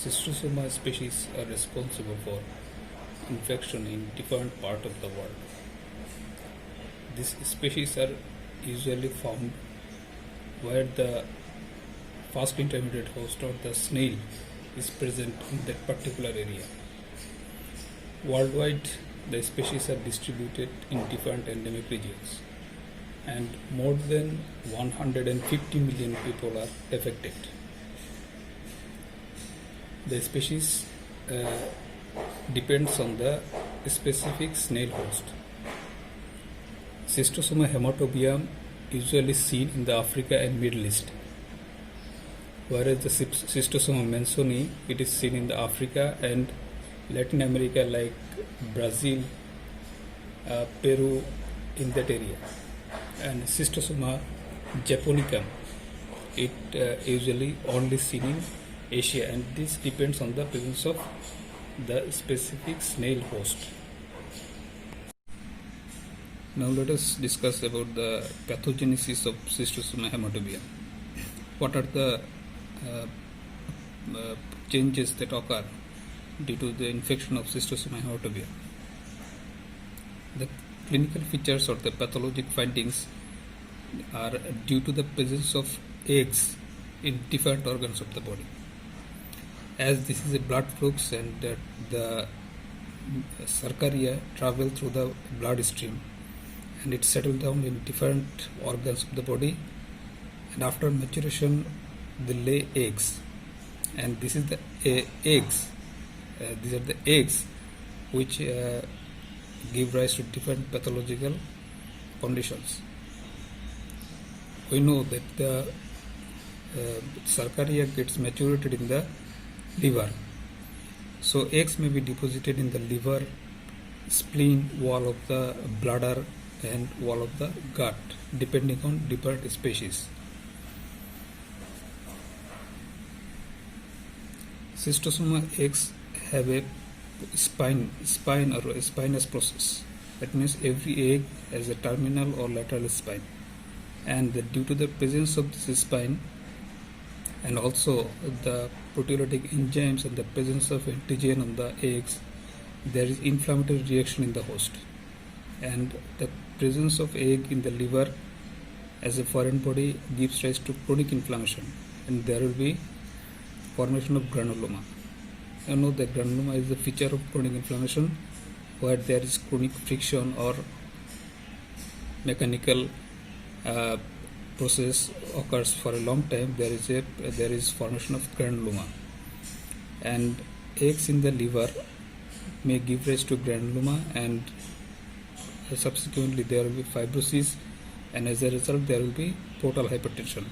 Schistosoma species are responsible for infection in different parts of the world. These species are usually found where the fast intermediate host or the snail is present in that particular area. Worldwide, the species are distributed in different endemic regions, and more than 150 million people are affected. The species depends on the specific snail host. Schistosoma hematobium usually seen in the Africa and Middle East, whereas the Schistosoma mansoni it is seen in the Africa and Latin America like Brazil, Peru, in that area. And Schistosoma japonicum it usually only seen in Asia, and this depends on the presence of the specific snail host. Now let us discuss about the pathogenesis of Schistosoma hematobium. What are the changes that occur due to the infection of Schistosoma hematobium? The clinical features or the pathologic findings are due to the presence of eggs in different organs of the body. As this is a blood flux and the cercaria travel through the blood stream and it settle down in different organs of the body, and after maturation they lay eggs, and this is the eggs these are the eggs which give rise to different pathological conditions. We know that the cercaria gets maturated in the liver, so eggs may be deposited in the liver, spleen, wall of the bladder and wall of the gut depending on different species. Schistosoma eggs have a spine or a spinous process. That means every egg has a terminal or lateral spine, and due to the presence of this spine and also the proteolytic enzymes and the presence of antigen on the eggs, there is inflammatory reaction in the host, and the presence of egg in the liver as a foreign body gives rise to chronic inflammation, and there will be formation of granuloma. You know that granuloma is the feature of chronic inflammation, where there is chronic friction or mechanical process occurs for a long time. There is formation of granuloma, and eggs in the liver may give rise to granuloma, and subsequently there will be fibrosis, and as a result there will be portal hypertension.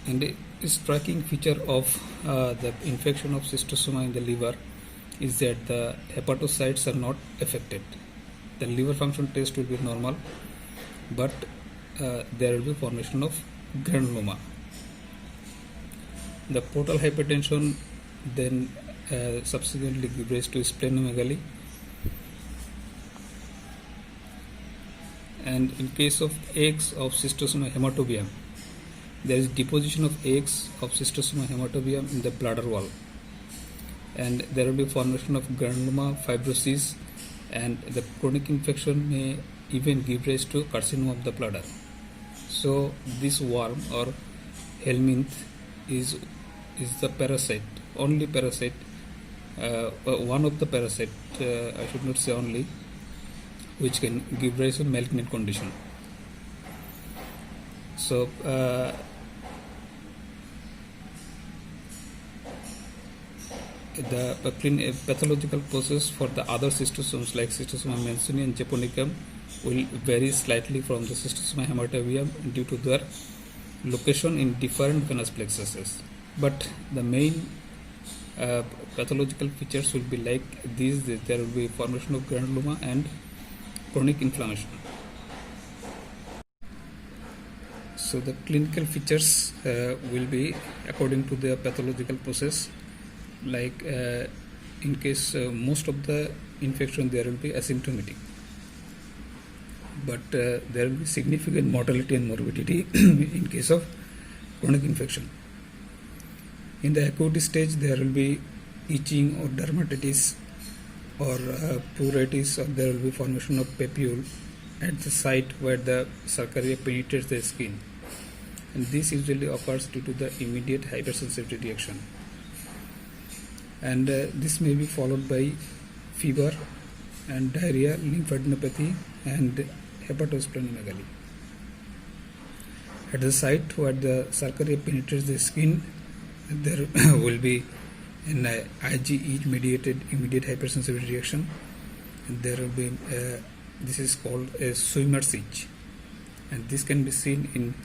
And a striking feature of the infection of schistosoma in the liver is that the hepatocytes are not affected. The liver function test will be normal, but there will be formation of granuloma. The portal hypertension then subsequently gives rise to splenomegaly, and in case of eggs of Schistosoma hematobium, there is deposition of eggs of Schistosoma hematobium in the bladder wall, and there will be formation of granuloma, fibrosis, and the chronic infection may even give rise to carcinoma of the bladder. So this worm or helminth is the parasite, only parasite, one of the parasite, I should not say only, which can give rise to malignant condition. So the pathological process for the other schistosomes like Schistosoma mansoni and japonicum will vary slightly from the Schistosoma hematobium due to their location in different venous plexuses. But the main pathological features will be like these: there will be formation of granuloma and chronic inflammation. So the clinical features will be according to the pathological process. Like in case most of the infection there will be asymptomatic, but there will be significant mortality and morbidity in case of chronic infection. In the acute stage, there will be itching or dermatitis or pruritus, or there will be formation of papule at the site where the Cercaria penetrates the skin, and this usually occurs due to the immediate hypersensitivity reaction, and this may be followed by fever and diarrhea, lymphadenopathy, and hepatosplenomegaly. At the site where the Cercaria penetrates the skin, there will be an IgE mediated immediate hypersensitivity reaction, and there will be this is called a swimmer's itch, and this can be seen in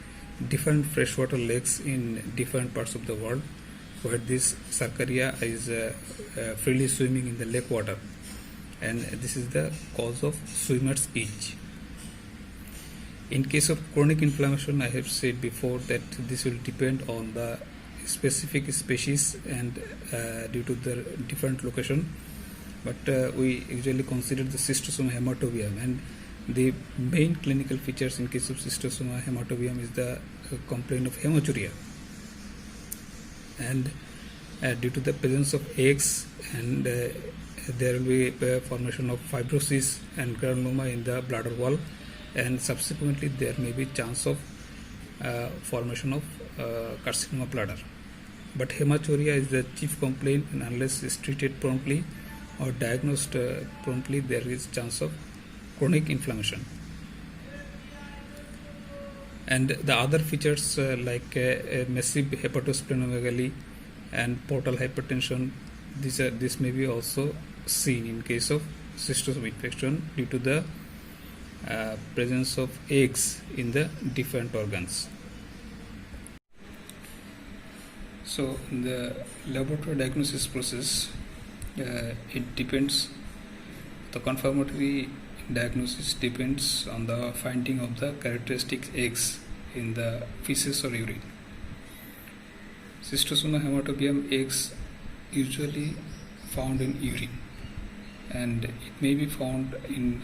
different freshwater lakes in different parts of the world where this Cercaria is freely swimming in the lake water, and this is the cause of swimmer's itch. In case of chronic inflammation, I have said before that this will depend on the specific species and due to the different location, but we usually consider the Schistosoma hematobium, and the main clinical features in case of Schistosoma hematobium is the complaint of hematuria, and due to the presence of eggs, and there will be a formation of fibrosis and granuloma in the bladder wall, and subsequently there may be chance of formation of carcinoma bladder. But hematuria is the chief complaint, and unless it's treated promptly or diagnosed promptly, there is chance of chronic inflammation. And the other features like massive hepatosplenomegaly and portal hypertension, this may be also seen in case of schistosoma infection due to the presence of eggs in the different organs. So in the laboratory diagnosis process, it depends, the confirmatory diagnosis depends on the finding of the characteristic eggs in the feces or urine. Schistosoma hematobium eggs usually found in urine, and it may be found in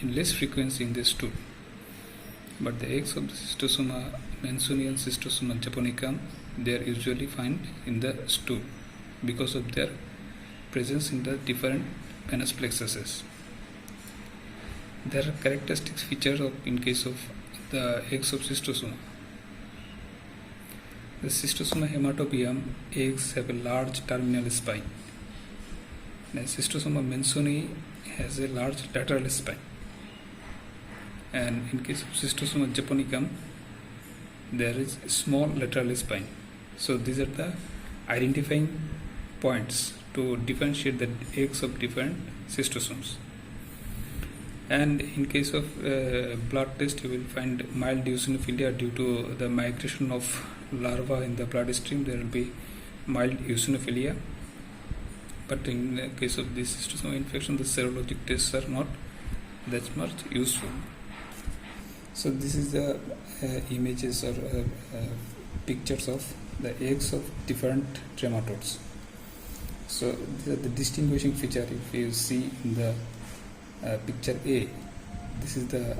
less frequency in the stool. But the eggs of the Schistosoma mansoni and Schistosoma japonicum, they are usually found in the stool because of their presence in the different venous plexuses. There are characteristic features in case of the eggs of Schistosoma. The Schistosoma hematobium eggs have a large terminal spine. The Schistosoma mansoni has a large lateral spine. And in case of Schistosoma japonicum, there is a small lateral spine. So these are the identifying points to differentiate the eggs of different schistosomes. And in case of blood test, you will find mild eosinophilia due to the migration of larvae in the bloodstream. There will be mild eosinophilia. But in the case of this schistosoma infection, the serologic tests are not that much useful. So this is the images or pictures of the eggs of different trematodes. So the distinguishing feature, if you see in the picture A, this is the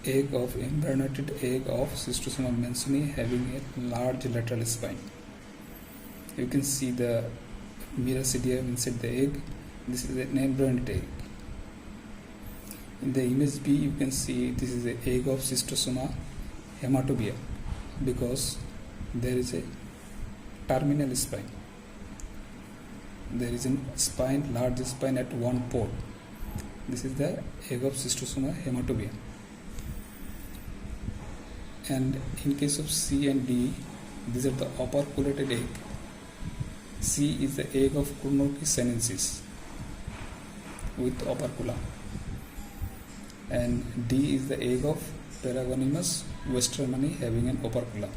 embryonated egg of Schistosoma mansoni having a large lateral spine. You can see the miracidium inside the egg. This is an embryonated egg. In the image B, you can see this is the egg of Schistosoma hematobia because there is a terminal spine. There is a spine, large spine at one pole. This is the egg of Schistosoma hematobia. And in case of C and D, these are the operculated egg. C is the egg of Crunorchis sinensis with opercula, and D is the egg of Paragonimus westermanni having an opercula.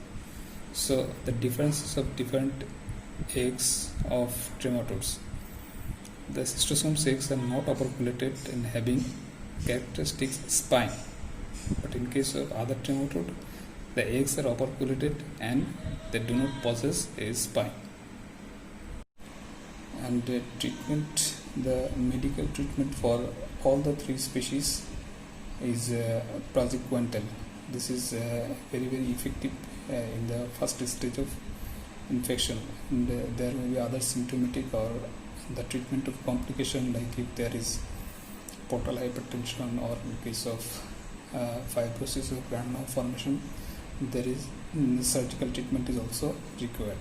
So the differences of different eggs of trematodes. The schistosome eggs are not operculated and having characteristic spine, but in case of other trematode, the eggs are operculated and they do not possess a spine. And the medical treatment for all the three species is praziquantel. This is very effective in the first stage of infection. And there may be other symptomatic or the treatment of complication, like if there is portal hypertension or in case of fibrosis of granuloma formation, there is surgical treatment is also required.